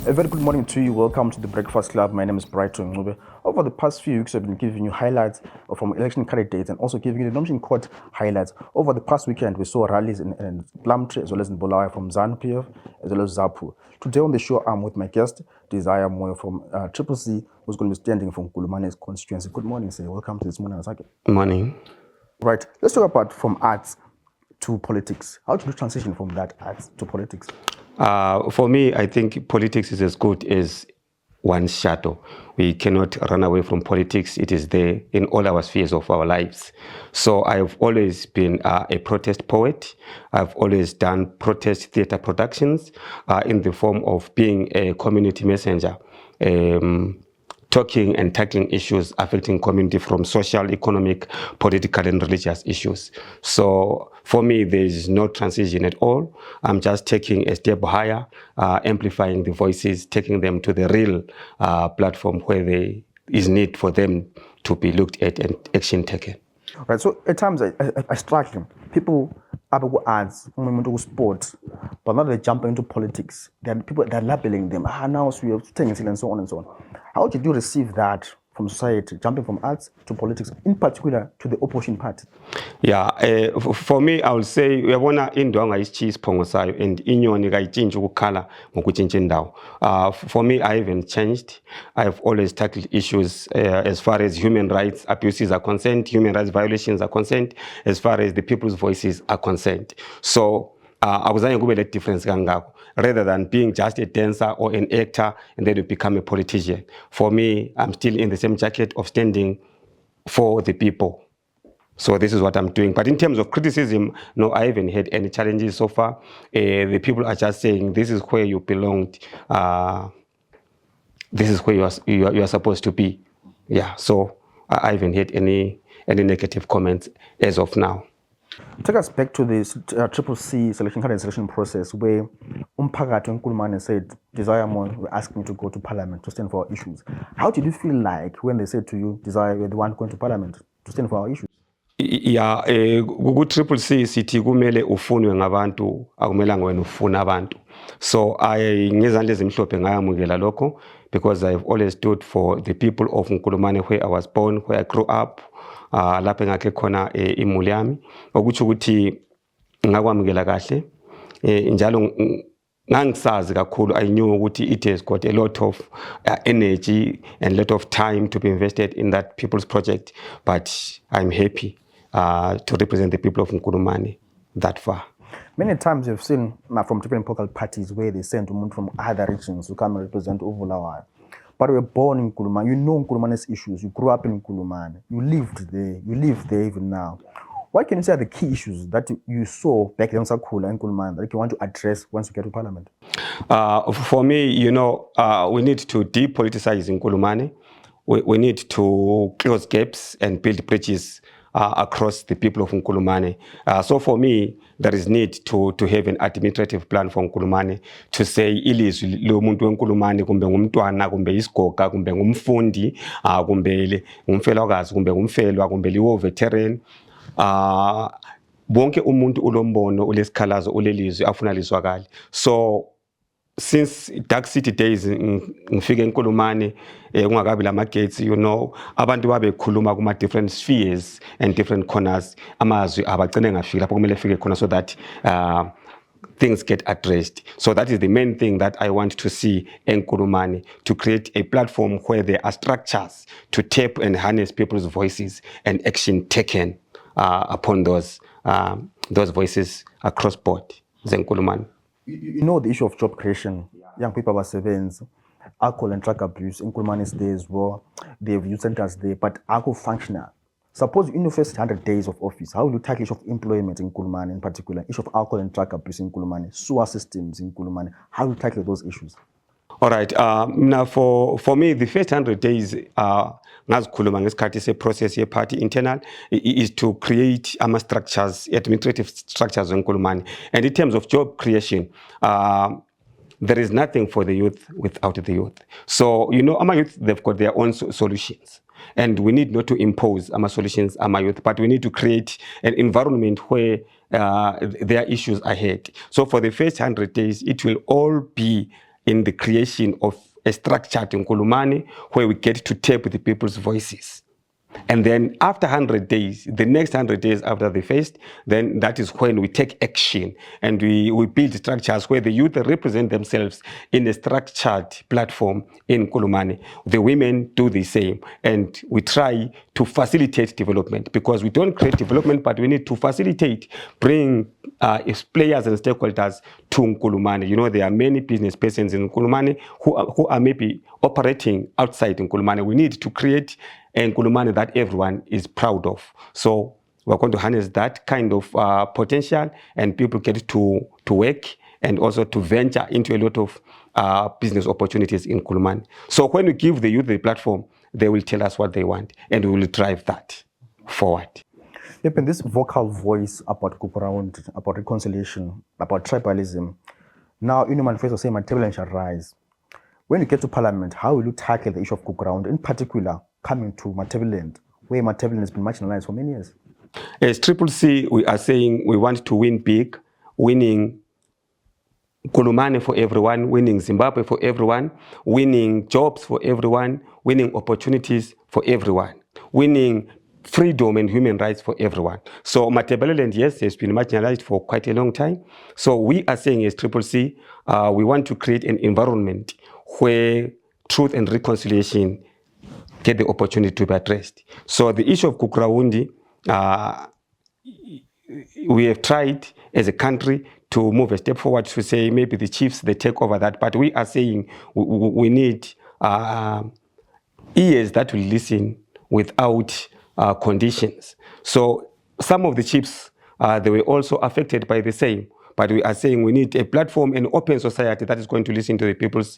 A very good morning to you. Welcome to the Breakfast Club. My name is Brighton Ncube. Over the past few weeks, I've been giving you highlights from election candidates and also giving you the nomination court highlights. Over the past weekend, we saw rallies in Plumtree as well as in Bulawayo from ZANU-PF as well as ZAPU. Today on the show, I'm with my guest, Desire Moyo from CCC, who's going to be standing for Nkulumane Constituency. Good morning, sir. Welcome to this morning. Good morning. Right. Let's talk about from arts to politics. How do you transition from that arts to politics? For me, I think politics is as good as one's shadow. We cannot run away from politics. It is there in all our spheres of our lives. So I've always been a protest poet. I've always done protest theater productions in the form of being a community messenger, talking and tackling issues affecting community from social, economic, political, and religious issues. So for me, there is no transition at all. I'm just taking a step higher, amplifying the voices, taking them to the real platform where there is need for them to be looked at and action taken. Right. So at times I struggle. People are ads, sports, but now they jump into politics. There are people that are labeling them. Now we are taking and so on and so on. How did you receive that from society, jumping from arts to politics, in particular to the opposition party? Yeah, for me, I would say uyabona indwanga isiphongo sayo and inyoni kayitshintsha ukukhala ngokutshintsha indawo. For me, I haven't changed. I've always tackled issues as far as human rights abuses are concerned, human rights violations are concerned, as far as the people's voices are concerned. So I was going to difference rather than being just a dancer or an actor and then you become a politician. For me, I'm still in the same jacket of standing for the people. So this is what I'm doing. But in terms of criticism, no, I haven't had any challenges so far. The people are just saying, this is where you belonged. This is where you are supposed to be. Yeah, so I haven't had any negative comments as of now. Take us back to this CCC selection process where Umphakathi Nkulumane said, Desire Moyo, we're asking you to go to parliament to stand for our issues. How did you feel like when they said to you, Desire, you're the one going to parliament to stand for our issues? Yeah, CCC sithi kumele ufunwe ngabantu akumelanga wena ufuna abantu. So ngezandla ezimhlophe ngayamukela lokho because I've always stood for the people of Nkulumane where I was born, where I grew up. Lapha ngakhe khona imuli yami okuthi ukuthi ngakwamukela kahle njalo ngangisazi kakhulu. I knew ukuthi it has got a lot of energy and a lot of time to be invested in that people's project, but I'm happy to represent the people of Nkulumane that far. Many times you've seen from different political parties where they send women from other regions to come and represent Bulawayo. But you were born in Nkulumane, you know Nkulumane's issues, you grew up in Nkulumane, you lived there, you live there even now. What can you say are the key issues that you saw back then in Nkulumane that you want to address once you get to parliament? For me, you know, we need to depoliticize Nkulumane. We need to close gaps and build bridges across the people of Nkulumane. So for me, there is need to have an administrative plan for Nkulumane to say ilizwi lomuntu weNkulumane kumbe ngumntwana kumbe isigoga kumbe ngumfundi kumbe ngumfelokazi kumbe ngumfelwa kumbe liwo veteran bonke umuntu ulombono ulesikhalazo ulelizwi afuna lizwakale. So since Dark City days ngifike eNkulumane kungakabi lama gates, you know, abantu babekhuluma kuma different spheres and different corners, amazwi abagcine ngafika lapho kumele fike khona so that things get addressed. So that is the main thing that I want to see in Nkulumane, to create a platform where there are structures to tap and harness people's voices and action taken upon those voices across board in Nkulumane. You know the issue of job creation. Young people are servants, alcohol and drug abuse. Nkulumane is there as well. They have youth centers there, but alcohol functional. Suppose in the first 100 days of office, how will you tackle issue of employment in Nkulumane in particular, issue of alcohol and drug abuse in Nkulumane, sewer systems in Nkulumane? How will you tackle those issues? All right. Now, for me, the first 100 days, ngazikhuluma ngesikhathi se-process ye-party internal is to create structures, administrative structures in Nkulumane. And in terms of job creation, there is nothing for the youth without the youth. So, you know, our youth, they've got their own solutions. And we need not to impose our solutions on our youth, but we need to create an environment where their issues are heard. So for the first 100 days, it will all be in the creation of a structured Nkulumane where we get to tap the people's voices. And then after 100 days, the next 100 days after the first, then that is when we take action and we build structures where the youth represent themselves in a structured platform in Nkulumane. The women do the same. And we try to facilitate development because we don't create development, but we need to facilitate, bring players and stakeholders to Nkulumane. You know, there are many business persons in Nkulumane who are maybe operating outside Nkulumane. We need to create a Nkulumane that everyone is proud of. So we're going to harness that kind of potential, and people get to work and also to venture into a lot of business opportunities in Nkulumane. So when we give the youth the platform, they will tell us what they want, and we will drive that forward. Yep, and this vocal voice about Kukurawundi, about reconciliation, about tribalism, now in manifesto say Matabeleland shall rise. When you get to Parliament, how will you tackle the issue of Kukurawundi, in particular coming to Matabeleland, where Matabeleland has been marginalized for many years? As CCC, we are saying we want to win big, winning Nkulumane for everyone, winning Zimbabwe for everyone, winning jobs for everyone, winning opportunities for everyone, winning freedom and human rights for everyone. So Matabeleland, yes, has been marginalized for quite a long time. So we are saying as CCC, we want to create an environment where truth and reconciliation get the opportunity to be addressed. So the issue of Kukurawundi, we have tried as a country to move a step forward to say maybe the chiefs, they take over that. But we are saying we need ears that will listen without conditions. So some of the chiefs, they were also affected by the same. But we are saying we need a platform, an open society that is going to listen to the people's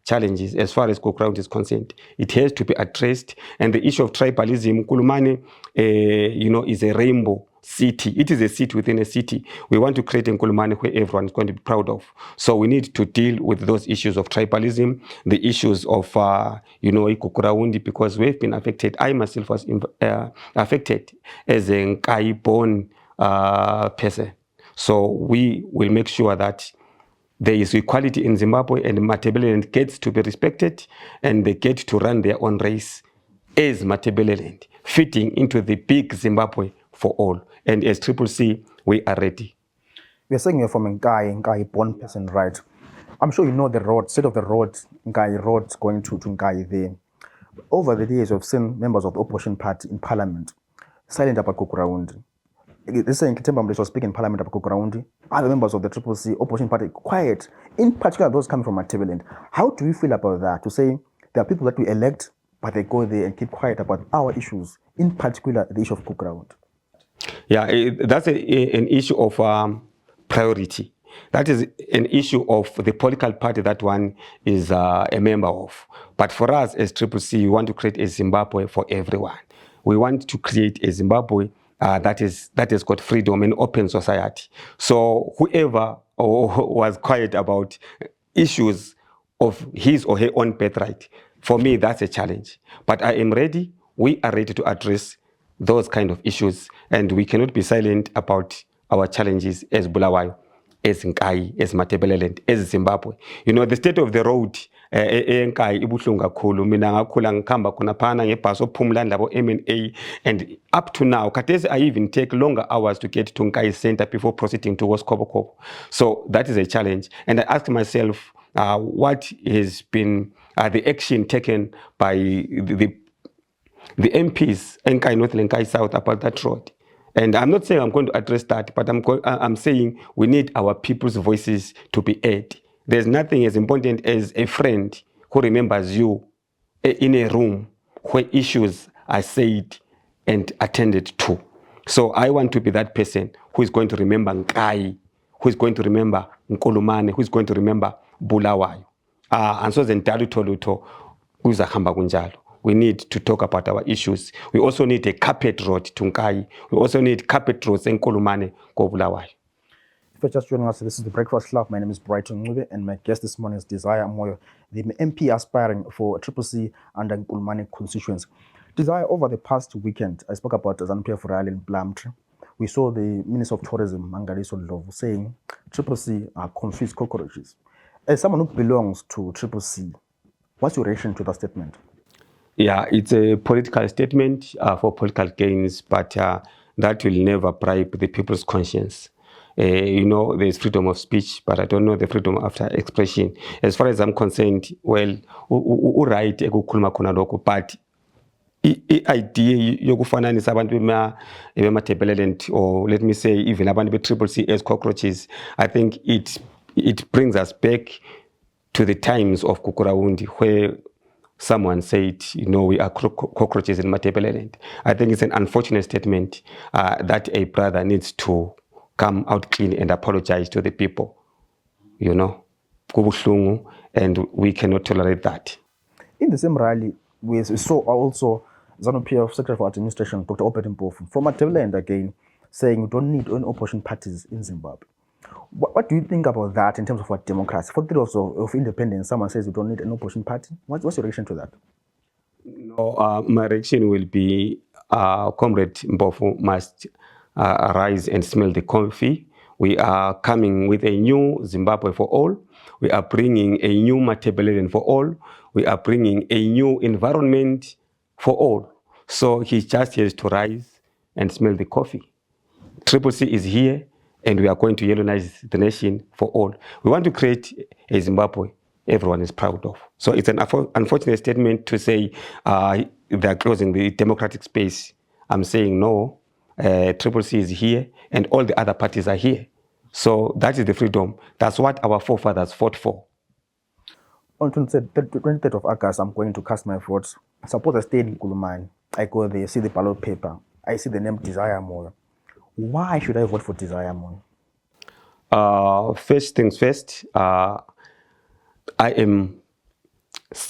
challenges as far as Kukurawundi is concerned. It has to be addressed. And the issue of tribalism, Nkulumane, is a rainbow city. It is a city within a city. We want to create a Nkulumane where everyone is going to be proud of. So we need to deal with those issues of tribalism, the issues of, Kukurawundi, because we've been affected. I myself was affected as a Nkai-born person. So we will make sure that there is equality in Zimbabwe and Matabeleland gets to be respected and they get to run their own race as Matabeleland, fitting into the big Zimbabwe for all. And as CCC, we are ready. We are saying you're from Nkai born person, right? I'm sure you know the road, state of the road, Nkai road going to Nkai there. Over the years, we've seen members of the opposition party in parliament silent about Kukurawundi. This is Nkitemba was speaking in parliament about Kukurawundi. Other members of the CCC opposition party quiet, in particular those coming from Matabeleland. How do you feel about that? To say there are people that we elect, but they go there and keep quiet about our issues, in particular the issue of Kukurawundi. Yeah, that's an issue of priority. That is an issue of the political party that one is a member of. But for us as CCC, we want to create a Zimbabwe for everyone. We want to create a Zimbabwe that has got freedom and open society. So whoever was quiet about issues of his or her own birthright, for me, that's a challenge. But I am ready. We are ready to address those kind of issues, and we cannot be silent about our challenges as Bulawayo, as Nkai, as Matabeleland, as Zimbabwe. You know, the state of the road, Nkai ibuhlungu kakhulu. Mina ngakhula ngikhamba khona phana ngebhasi ophumula labo M&A, and up to now, khathesi I even take longer hours to get to Nkai Center before proceeding towards Kobokobo. So that is a challenge. And I ask myself, what has been the action taken by the MPs, Nkai North and Nkai South, about that road? And I'm not saying I'm going to address that, but I'm saying we need our people's voices to be heard. There's nothing as important as a friend who remembers you in a room where issues are said and attended to. So I want to be that person who is going to remember Nkai, who is going to remember Nkulumane, who is going to remember Bulawayo. And so Zentalu Toluto, Uzahamba Kunjalo. We need to talk about our issues. We also need a carpet road to Nkai. We also need carpet roads in Nkulumane, Bulawayo. If you're just joining us, this is the Breakfast Club. My name is Brighton Ncube, and my guest this morning is Desire Moyo, the MP aspiring for CCC under Nkulumane Constituency. Desire, over the past weekend, I spoke about ZANU-PF rally in Blamtre. We saw the Minister of Tourism, Mangaliso Ndlovu, saying CCC are confused cockroaches. As someone who belongs to CCC, what's your reaction to that statement? Yeah, it's a political statement for political gains, but that will never bribe the people's conscience. There's freedom of speech, but I don't know the freedom after expression. As far as I'm concerned, well, right, but i-idea yokufananisa abantu bema-development, or let me say even abantu be-CCC as cockroaches, I think it brings us back to the times of Kukurawundi, where someone said, we are cockroaches in Matebeleland. I think it's an unfortunate statement that a brother needs to come out clean and apologize to the people. Kubuhlungu, and we cannot tolerate that. In the same rally, we saw also ZANU-PF Secretary for Administration, Dr. Obed Mpofu, from Matebeleland again, saying we don't need any opposition parties in Zimbabwe. What do you think about that in terms of what democracy? For the also of independence, someone says we don't need an opposition party. What's your reaction to that? No, my reaction will be Comrade Mpofu must rise and smell the coffee. We are coming with a new Zimbabwe for all. We are bringing a new Matebeleland for all. We are bringing a new environment for all. So he just has to rise and smell the coffee. CCC is here, and we are going to yellowize the nation for all. We want to create a Zimbabwe everyone is proud of. So it's an unfortunate statement to say they're closing the democratic space. I'm saying no, CCC is here, and all the other parties are here. So that is the freedom. That's what our forefathers fought for. On 23rd of August, I'm going to cast my votes. Suppose I stay in Nkulumane. I go there, see the ballot paper. I see the name Desire Moyo. Why should I vote for Desire Moyo? First things first, I am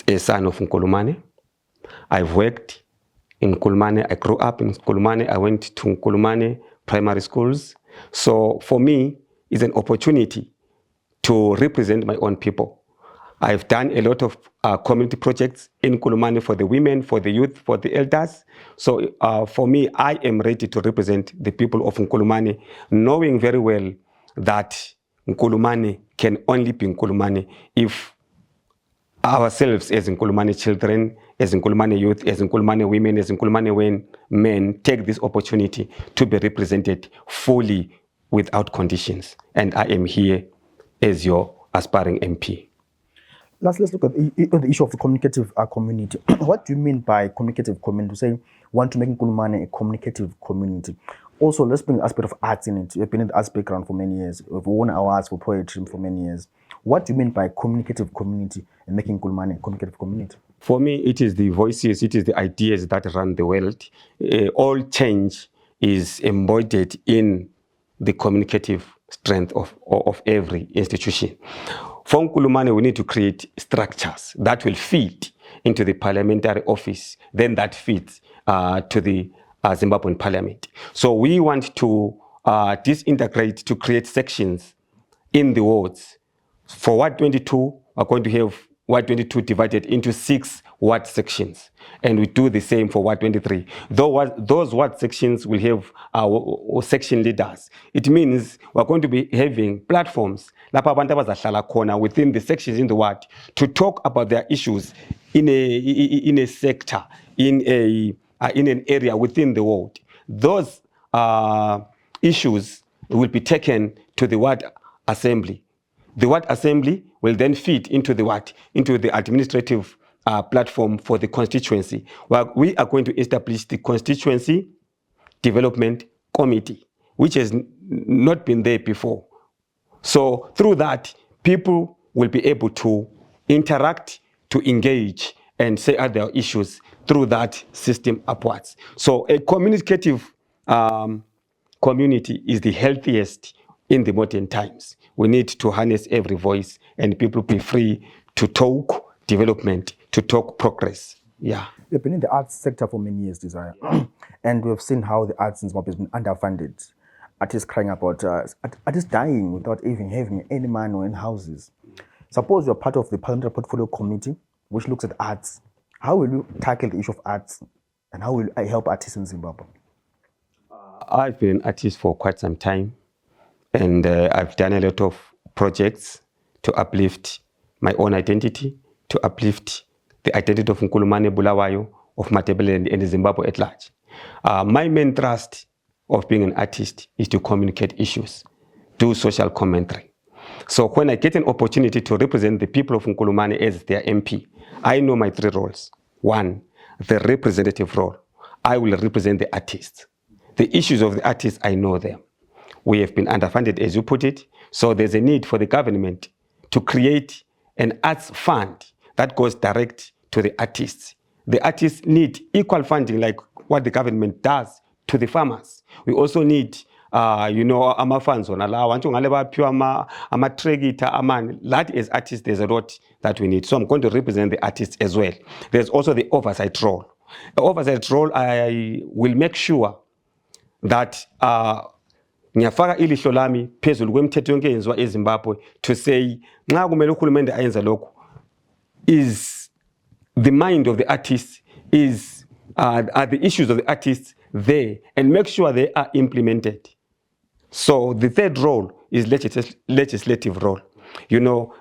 a son of Nkulumane. I've worked in Nkulumane. I grew up in Nkulumane. I went to Nkulumane primary schools. So for me, it's an opportunity to represent my own people. I've done a lot of community projects in Nkulumane for the women, for the youth, for the elders. So for me, I am ready to represent the people of Nkulumane, knowing very well that Nkulumane can only be Nkulumane if ourselves as Nkulumane children, as Nkulumane youth, as Nkulumane women, as Nkulumane men take this opportunity to be represented fully without conditions. And I am here as your aspiring MP. Let's look at the issue of the communicative community. What do you mean by communicative community? Say, want to make Nkulumane a communicative community. Also, let's bring the aspect of arts in it. You've been in the arts background for many years. We've won awards for poetry for many years. What do you mean by communicative community and making Nkulumane a communicative community? For me, it is the voices, it is the ideas that run the world. All change is embodied in the communicative strength of every institution. For Nkulumane, we need to create structures that will feed into the parliamentary office, then that feeds to the Zimbabwean parliament. So we want to disintegrate to create sections in the wards. For Ward 22, we're going to have Ward 22 divided into 6 ward sections. And we do the same for Ward 23. Those ward sections will have our section leaders. It means we're going to be having platforms within the sections in the ward to talk about their issues in a sector, in an area within the ward. Those issues will be taken to the ward assembly. The ward assembly will then feed into the what? Into the administrative platform for the constituency. Well, we are going to establish the constituency development committee, which has not been there before. So through that, people will be able to interact, to engage, and say out their issues through that system upwards. So a communicative community is the healthiest in the modern times. We need to harness every voice and people be free to talk development, to talk progress. Yeah. We've been in the arts sector for many years, Desire. And we've seen how the arts in Zimbabwe has been underfunded. Artists crying about artists dying without even having any money or in houses. Suppose you're part of the Parliamentary Portfolio Committee, which looks at arts. How will you tackle the issue of arts? And how will I help artists in Zimbabwe? I've been an artist for quite some time. And I've done a lot of projects to uplift my own identity, to uplift the identity of Nkulumane Bulawayo, of Matebele and Zimbabwe at large. My main thrust of being an artist is to communicate issues, do social commentary. So when I get an opportunity to represent the people of Nkulumane as their MP, I know my 3 roles. 1, the representative role. I will represent the artists. The issues of the artists, I know them. We have been underfunded, as you put it, so there's a need for the government to create an arts fund that goes direct to the artists. The artists need equal funding like what the government does to the farmers. We also need ama-funds on allow that as artists, there's a lot that we need. So I'm going to represent the artists as well. There's also the oversight role. The oversight role, I will make sure that ngiyafaka ilihlo lami phezulu kwemithetho yonke eyenziwa eZimbabwe to say nxa kumele uhulumende ayenza lokho, is the mind of the artists, are the issues of the artists there, and make sure they are implemented. So the 3rd role is legislative role.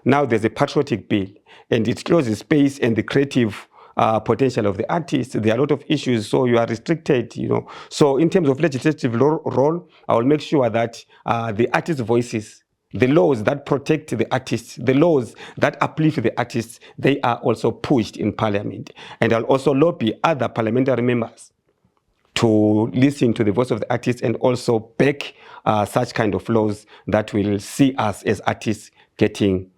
Now there's a patriotic bill, and it closes space and the creative potential of the artists. There are a lot of issues, so you are restricted, So in terms of legislative role, I will make sure that the artists' voices, the laws that protect the artists, the laws that uplift the artists, they are also pushed in Parliament. And I'll also lobby other parliamentary members to listen to the voice of the artists and also back such kind of laws that will see us as artists getting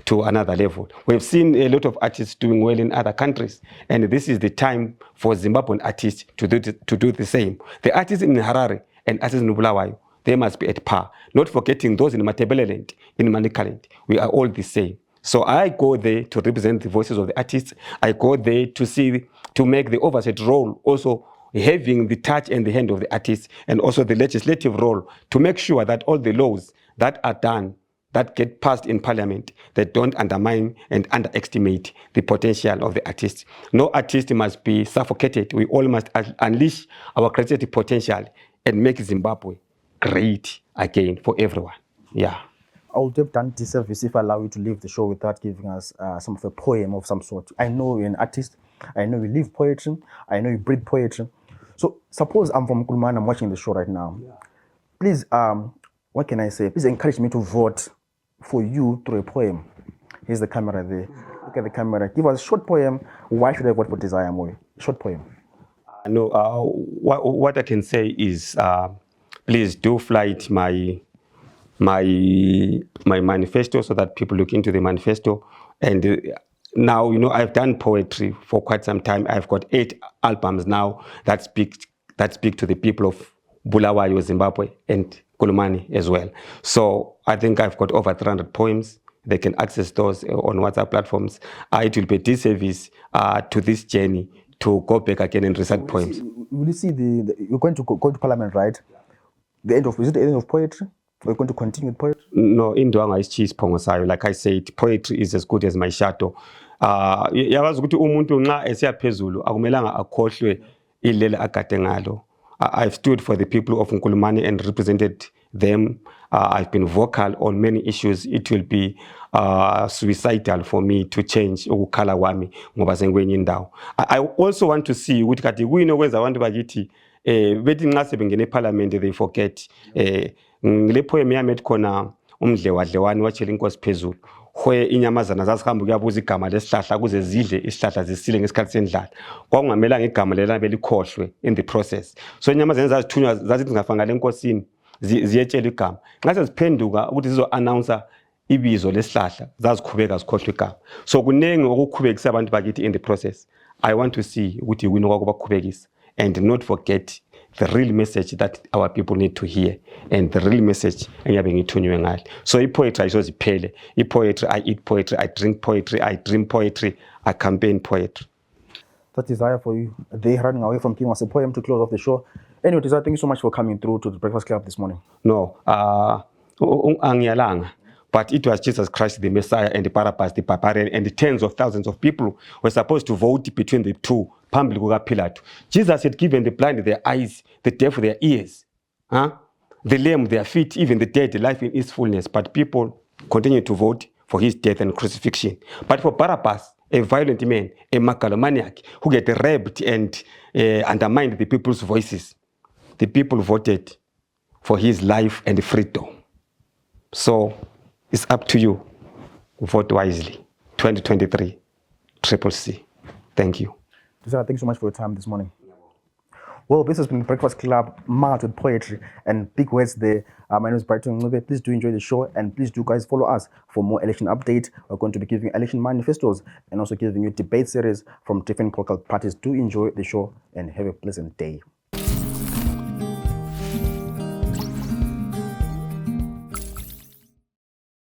to another level. We've seen a lot of artists doing well in other countries, and this is the time for Zimbabwean artists to do the same. The artists in Harare and artists in Bulawayo, they must be at par. Not forgetting those in Matebeleland, in Manicaland. We are all the same. So I go there to represent the voices of the artists. I go there to make the oversight role also having the touch and the hand of the artists, and also the legislative role to make sure that all the laws that are done, that get passed in Parliament, that don't undermine and underestimate the potential of the artists. No artist must be suffocated. We all must unleash our creative potential and make Zimbabwe great again for everyone. Yeah. I would have done disservice if I allow you to leave the show without giving us some of a poem of some sort. I know you're an artist. I know you live poetry. I know you breathe poetry. So suppose I'm from Nkulumane, I'm watching the show right now. Yeah. Please, what can I say? Please encourage me to vote for you through a poem. Here's the camera there. Look at the camera. Give us a short poem. Why should I vote for Desire Moyo? Short poem. What I can say is, please do flight my manifesto so that people look into the manifesto. And now, I've done poetry for quite some time. I've got 8 albums now that speak to the people of Bulawayo, Zimbabwe, and Nkulumane as well. So I think I've got over 300 poems. They can access those on WhatsApp platforms. It will be a disservice to this journey to go back again and recite poems. Will you see you're going to go to Parliament, right? Is it the end of poetry? We're going to continue with poetry? No, indwanga is cheese pongosayo. Like I said, poetry is as good as my shadow. Yawazi ukuthi umuntu nxa esiyaphezulu akumelanga akhohlwe ilele agade ngalo. I've stood for the people of Nkulumane and represented them. I've been vocal on many issues. It will be suicidal for me to change ukukhala kwami ngoba sengikwenye indawo. I also want to see ukuthi kati kuyini okwenza abantu bakithi bethi nxa sebengene eParliament they forget. Ngile poem yami ethi khona umdlewadlewani watshela inkosi phezulu hwe inyamazana zazihamba kuyabuza igama lesihlahla kuze zidle isihlahla zisile ngesikhathi sendlala. Kwakungamelanga igama lela belikhohlwe in the process. So inyamazana zazithunywa zazithi zingafanga lenkosini ziyetshela igama. Nxa seziphenduka ukuthi zizo announcer ibizo lesihlahla zazikhubeka zikhohlwe igama. So kunengi okukhubekisa abantu bakithi in the process. I want to see ukuthi yini okwakubakhubekisa and not forget the real message that our people need to hear, and the real message enyabe ngithunywe ngalo. So poetry ayisoziphele. Poetry, I eat poetry, I drink poetry, I dream poetry, I campaign poetry. That Desire for you. They running away from King was a poem to close off the show. Anyway, Desire, thank you so much for coming through to the Breakfast Club this morning. No, angiyalanga. But it was Jesus Christ, the Messiah, and the Barabbas, the barbarian, and the tens of thousands of people were supposed to vote between the two. Jesus had given the blind their eyes, the deaf their ears, the lame their feet, even the dead life in its fullness. But people continue to vote for his death and crucifixion. But for Barabbas, a violent man, a megalomaniac, who get raped and undermined the people's voices, the people voted for his life and freedom. So it's up to you. Vote wisely. 2023, CCC. Thank you. Desire, thank you so much for your time this morning. Well, this has been the Breakfast Club, marked with poetry and big words there. My name is Brighton Ncube. Please do enjoy the show, and please do guys follow us for more election updates. We're going to be giving you election manifestos and also giving you debate series from different political parties. Do enjoy the show and have a pleasant day.